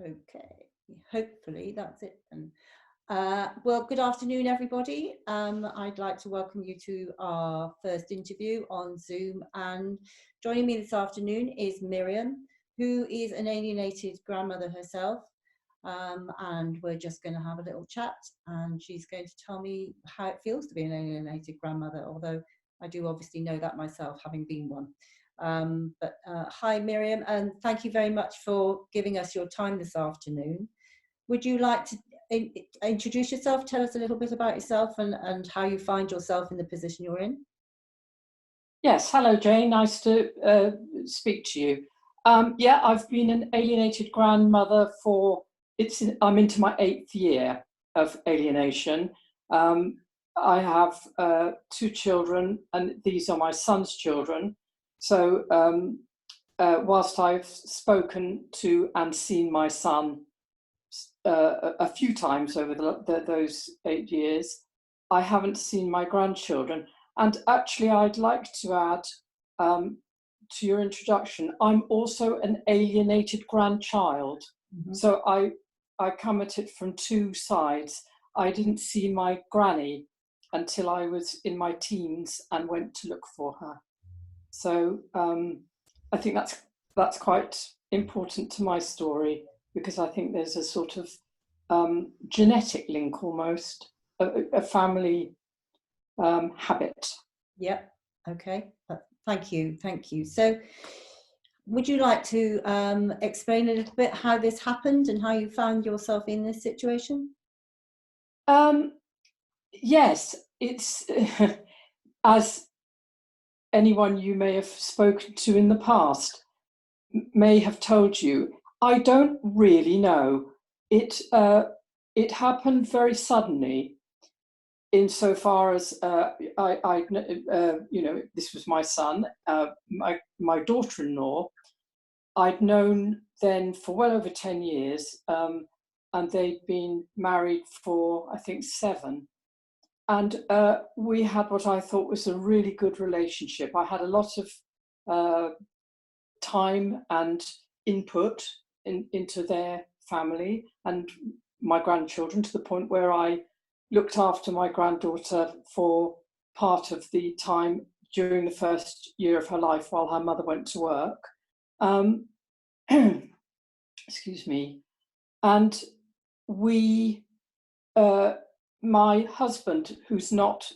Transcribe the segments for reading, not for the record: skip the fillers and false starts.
Okay, hopefully that's it then. Well, good afternoon, everybody. I'd like to welcome you to our first interview on Zoom. And joining me this afternoon is Miriam, who is an alienated grandmother herself. And we're just going to have a little chat, and she's going to tell me how it feels to be an alienated grandmother, although I do obviously know that myself, having been one. Hi, Miriam, and thank you very much for giving us your time this afternoon. Would you like to introduce yourself, tell us a little bit about yourself and how you find yourself in the position you're in? Yes, hello Jane, nice to speak to you. Yeah, I've been an alienated grandmother I'm into my 8th year of alienation. I have 2 children, and these are my son's children. So whilst I've spoken to and seen my son a few times over those 8 years, I haven't seen my grandchildren. And actually, I'd like to add to your introduction, I'm also an alienated grandchild. Mm-hmm. So I come at it from 2 sides. I didn't see my granny until I was in my teens and went to look for her. So I think that's quite important to my story, because I think there's a sort of genetic link, almost, a family habit. Yep. Okay. Thank you. So would you like to explain a little bit how this happened and how you found yourself in this situation? Yes, it's as anyone you may have spoken to in the past may have told you, I don't really know. It happened very suddenly, insofar as this was my son, my daughter-in-law. I'd known then for well over 10 years, and they'd been married for, I think, 7. And we had what I thought was a really good relationship. I had a lot of time and input into their family and my grandchildren, to the point where I looked after my granddaughter for part of the time during the first year of her life while her mother went to work. Excuse me. And we, my husband, who's not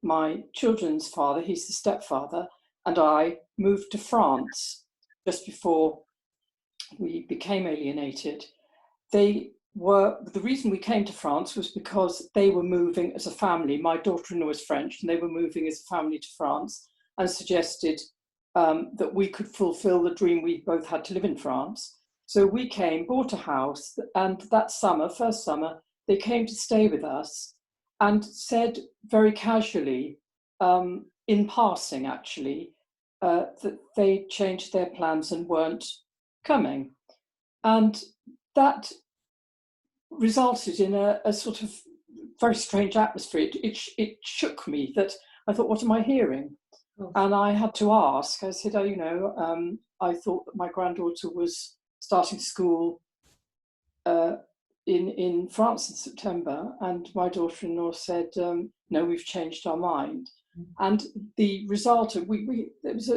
my children's father, he's the stepfather, and I moved to France just before we became alienated. The reason we came to France was because they were moving as a family. My daughter-in-law was French, and they were moving as a family to France, and suggested that we could fulfill the dream we both had to live in France. So we came, bought a house, and that summer, first summer, they came to stay with us and said very casually, in passing actually, that they changed their plans and weren't coming. And that resulted in a sort of very strange atmosphere. It shook me, that I thought, what am I hearing? Oh. And I had to ask. I said, I thought that my granddaughter was starting school in France in September. And my daughter-in-law said, no, we've changed our mind. Mm-hmm. And the result of, there was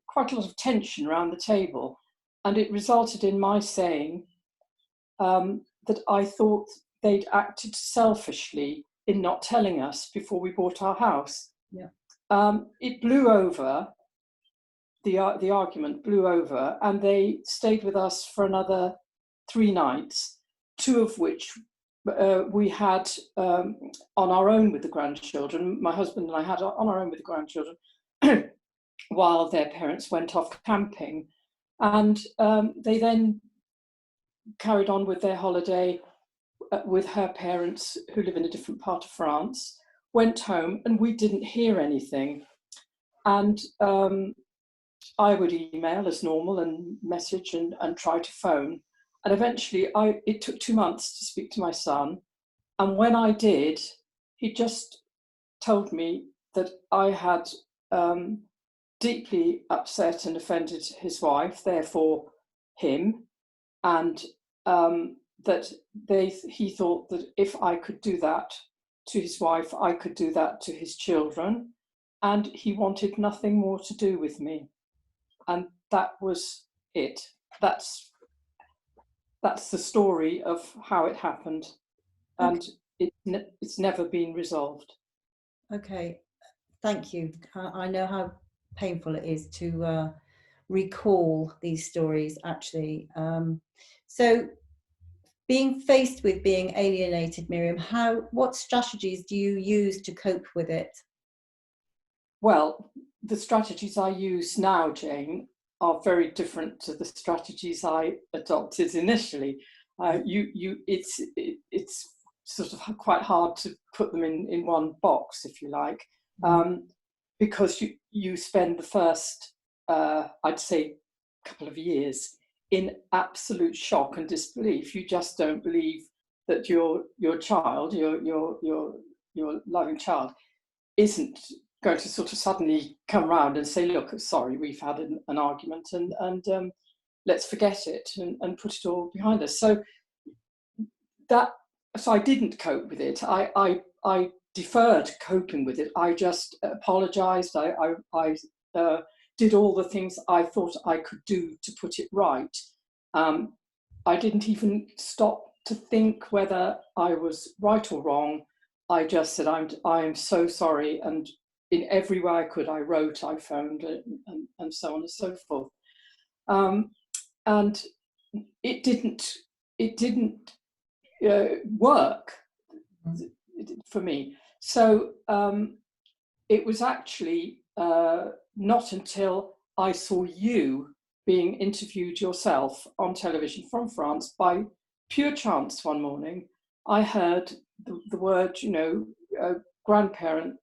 quite a lot of tension around the table. And it resulted in my saying that I thought they'd acted selfishly in not telling us before we bought our house. Yeah. It blew over, the argument blew over, and they stayed with us for another 3 nights, 2 of which we had on our own with the grandchildren. My husband and I had on our own with the grandchildren while their parents went off camping. And they then carried on with their holiday with her parents, who live in a different part of France, went home, and we didn't hear anything. And I would email as normal and message and try to phone. And eventually it took 2 months to speak to my son. And when I did, he just told me that I had deeply upset and offended his wife, therefore him, and that he thought that if I could do that to his wife, I could do that to his children, and he wanted nothing more to do with me. And that was it. That's the story of how it happened, and it's never been resolved. Okay, thank you. I know how painful it is to recall these stories, actually. So, being faced with being alienated, Miriam, what strategies do you use to cope with it? Well, the strategies I use now, Jane, are very different to the strategies I adopted initially. It's sort of quite hard to put them in one box, if you like, because you spend the first, I'd say, couple of years in absolute shock and disbelief. You just don't believe that your child, your loving child, isn't going to sort of suddenly come round and say, look, sorry, we've had an argument, and let's forget it and put it all behind us. So I didn't cope with it. I deferred coping with it. I just apologized. I did all the things I thought I could do to put it right. I didn't even stop to think whether I was right or wrong. I just said, I am so sorry. And in every way I could, I wrote, I phoned, and so on and so forth. And it didn't work for me. So it was actually not until I saw you being interviewed yourself on television from France, by pure chance one morning, I heard the word, grandparent,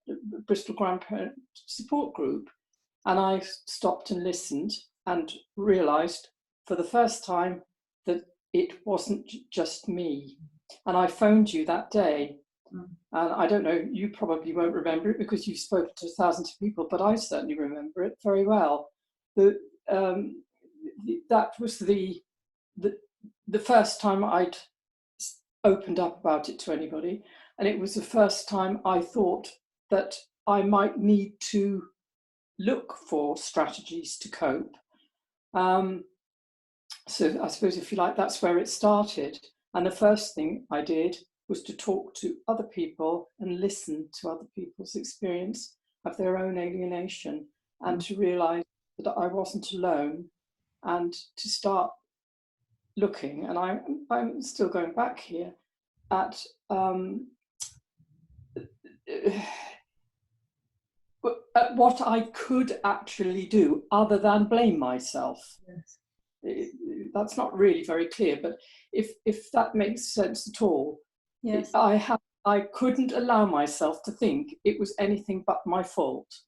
Bristol Grandparent Support Group. And I stopped and listened and realised for the first time that it wasn't just me. And I phoned you that day. And I don't know, you probably won't remember it because you've spoken to thousands of people, but I certainly remember it very well. That was the first time I'd opened up about it to anybody. And it was the first time I thought that I might need to look for strategies to cope. So I suppose, if you like, that's where it started. And the first thing I did was to talk to other people and listen to other people's experience of their own alienation, and to realise that I wasn't alone, and to start looking, and I'm still going back here, at what I could actually do other than blame myself. Yes. That's not really very clear, but if that makes sense at all, yes. I couldn't allow myself to think it was anything but my fault.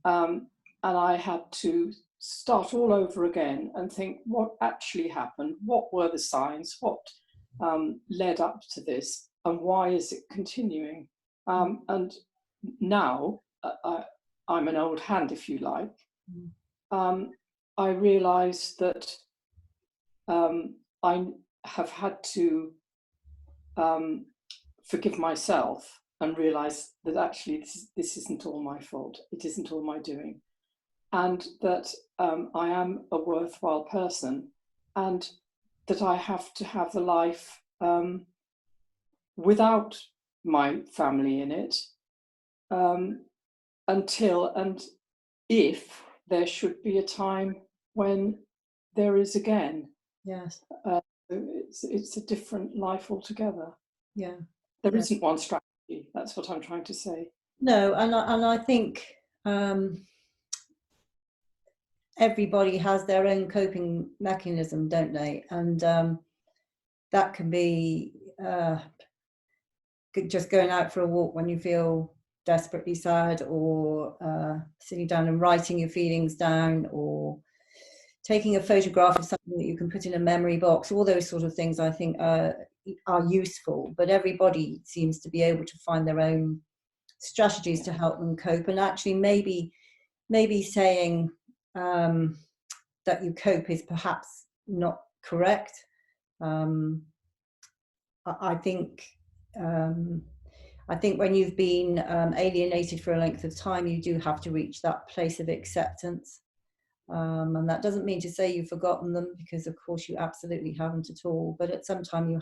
And I had to start all over again and think what actually happened, what were the signs, what led up to this, and why is it continuing? And now, I'm an old hand, if you like, I realise that I have had to forgive myself and realise that actually this isn't all my fault, it isn't all my doing, and that I am a worthwhile person, and that I have to have a life without my family in it, until and if there should be a time when there is again. Yes. It's a different life altogether. Yeah. There isn't one strategy. That's what I'm trying to say. No, and I think everybody has their own coping mechanism, don't they? And that can be just going out for a walk when you feel desperately sad, or sitting down and writing your feelings down, or taking a photograph of something that you can put in a memory box. All those sort of things I think are useful, but everybody seems to be able to find their own strategies to help them cope. And actually maybe saying that you cope is perhaps not correct. Um, I think I think when you've been alienated for a length of time, you do have to reach that place of acceptance. And that doesn't mean to say you've forgotten them, because of course you absolutely haven't at all. But at some time you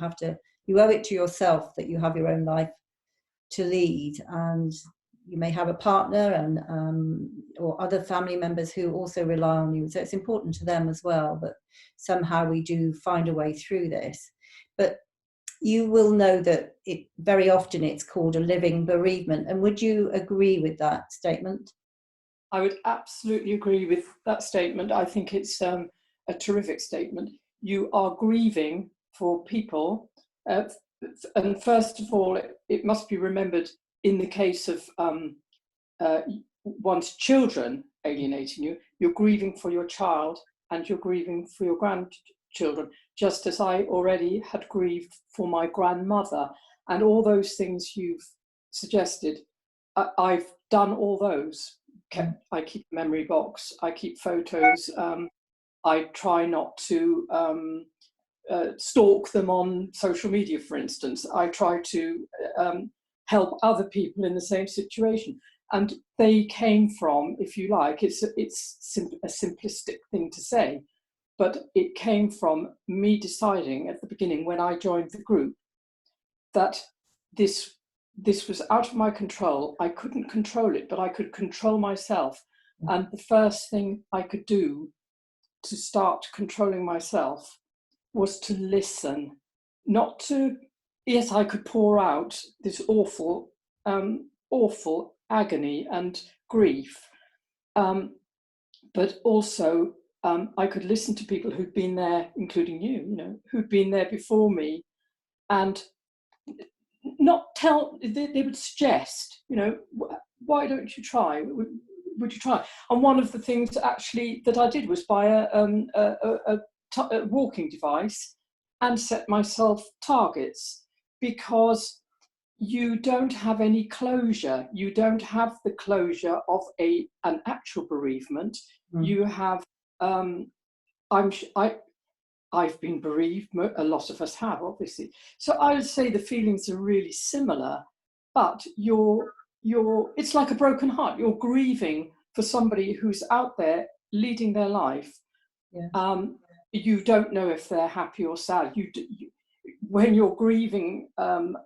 owe it to yourself that you have your own life to lead, and you may have a partner and or other family members who also rely on you. So it's important to them as well that somehow we do find a way through this. But you will know that very often it's called a living bereavement. And would you agree with that statement? I would absolutely agree with that statement. I think it's a terrific statement. You are grieving for people. And first of all, it must be remembered, in the case of one's children alienating you, you're grieving for your child and you're grieving for your grandchildren, just as I already had grieved for my grandmother. And all those things you've suggested, I've done all those. I keep a memory box, I keep photos, I try not to stalk them on social media, for instance. I try to help other people in the same situation. And they came from, if you like, it's a simplistic thing to say, but it came from me deciding at the beginning, when I joined the group, that this was out of my control. I couldn't control it, but I could control myself. And the first thing I could do to start controlling myself was to listen. Not to, yes, I could pour out this awful agony and grief, but also I could listen to people who'd been there, including you, who'd been there before me, and not tell, they would suggest, why don't you try? Would you try? And one of the things actually that I did was buy a walking device and set myself targets, because you don't have any closure. You don't have the closure of an actual bereavement. You have, I've been bereaved, a lot of us have, obviously. So I would say the feelings are really similar, but it's like a broken heart. You're grieving for somebody who's out there leading their life. Yeah. You don't know if they're happy or sad. When you're grieving, for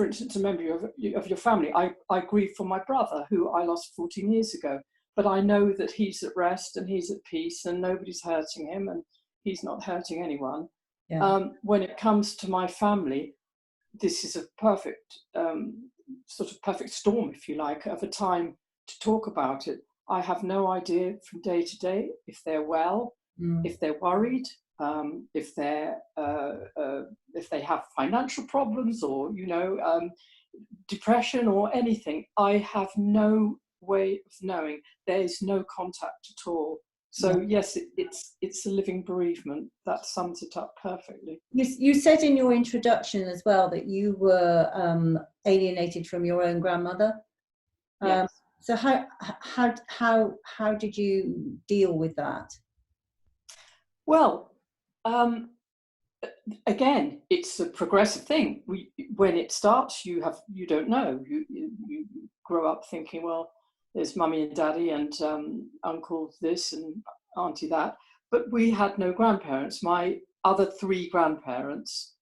instance, a member of your family, I grieve for my brother, who I lost 14 years ago. But I know that he's at rest and he's at peace and nobody's hurting him and he's not hurting anyone. Yeah. When it comes to my family, this is a perfect, sort of perfect storm, if you like, of a time to talk about it. I have no idea from day to day if they're well, if they're worried, if they have financial problems or, depression or anything. I have no way of knowing. There is no contact at all. So yes, it's a living bereavement. That sums it up perfectly. You said in your introduction as well that you were alienated from your own grandmother. Yes. So how did you deal with that? Well, again, it's a progressive thing. When it starts, you don't know. You grow up thinking, well, there's mummy and daddy and uncle this and auntie that. But we had no grandparents. My other three grandparents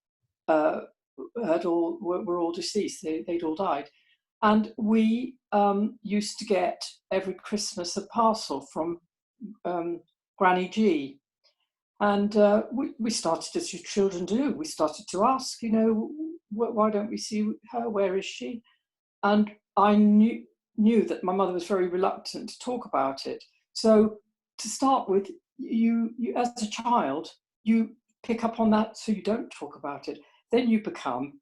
were all deceased. They'd all died. And we used to get every Christmas a parcel from Granny G. And we started, as you children do, we started to ask, why don't we see her? Where is she? And I knew that my mother was very reluctant to talk about it. So to start with, you as a child, you pick up on that, so you don't talk about it. Then you become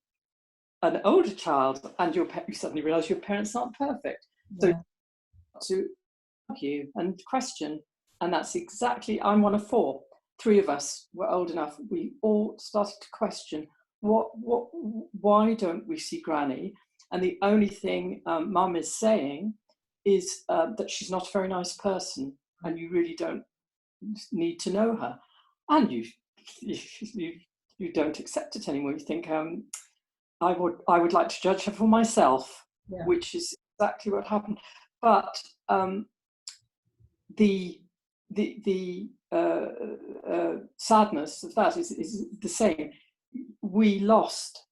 an older child and you suddenly realize your parents aren't perfect. So to argue and question, and that's exactly, I'm one of four. Three of us were old enough. We all started to question, why don't we see Granny? And the only thing Mum is saying is that she's not a very nice person and you really don't need to know her. And you you don't accept it anymore. You think, I would like to judge her for myself, Yeah. which is exactly what happened. But the sadness of that is the same. We lost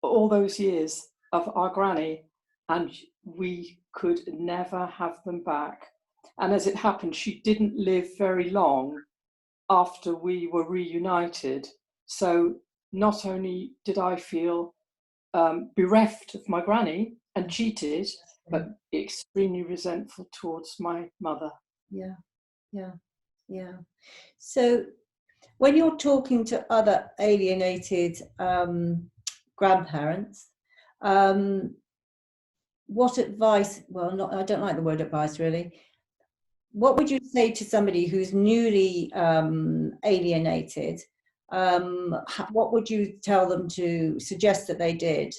all those years of our granny, and we could never have them back. And as it happened, she didn't live very long after we were reunited. So not only did I feel bereft of my granny and cheated, but extremely resentful towards my mother. Yeah, yeah, yeah. So when you're talking to other alienated grandparents, what advice, well, not, I don't like the word advice really. What would you say to somebody who's newly alienated? What would you tell them to suggest that they did?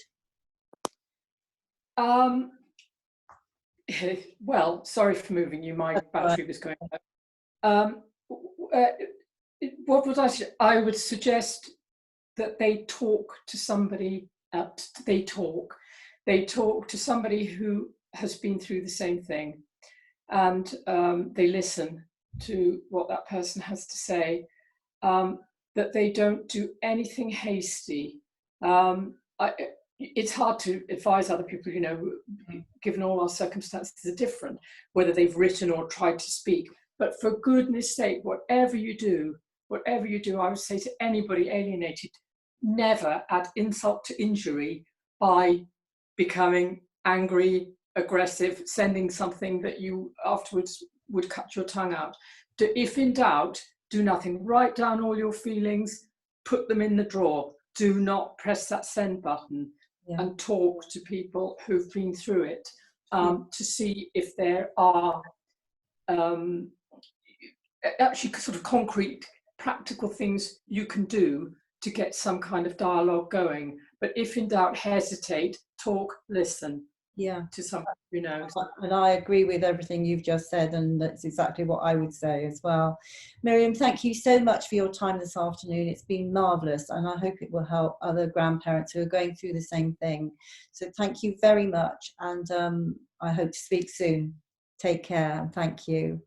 Well, sorry for moving you. My battery was going out. What would I say? I would suggest that they talk to somebody. They talk to somebody who has been through the same thing, and they listen to what that person has to say. That they don't do anything hasty. It's hard to advise other people, you know, given all our circumstances are different, whether they've written or tried to speak. But for goodness sake, whatever you do, I would say to anybody alienated, never add insult to injury by becoming angry, aggressive, sending something that you afterwards would cut your tongue out. If in doubt, do nothing. Write down all your feelings, put them in the drawer. Do not press that send button. Yeah. And talk to people who've been through it to see if there are actually sort of concrete, practical things you can do to get some kind of dialogue going. But if in doubt, hesitate, talk, listen. Yeah, to somebody who knows. And I agree with everything you've just said, and that's exactly what I would say as well. Miriam, thank you so much for your time this afternoon. It's been marvellous, and I hope it will help other grandparents who are going through the same thing. So thank you very much, and I hope to speak soon. Take care, and thank you.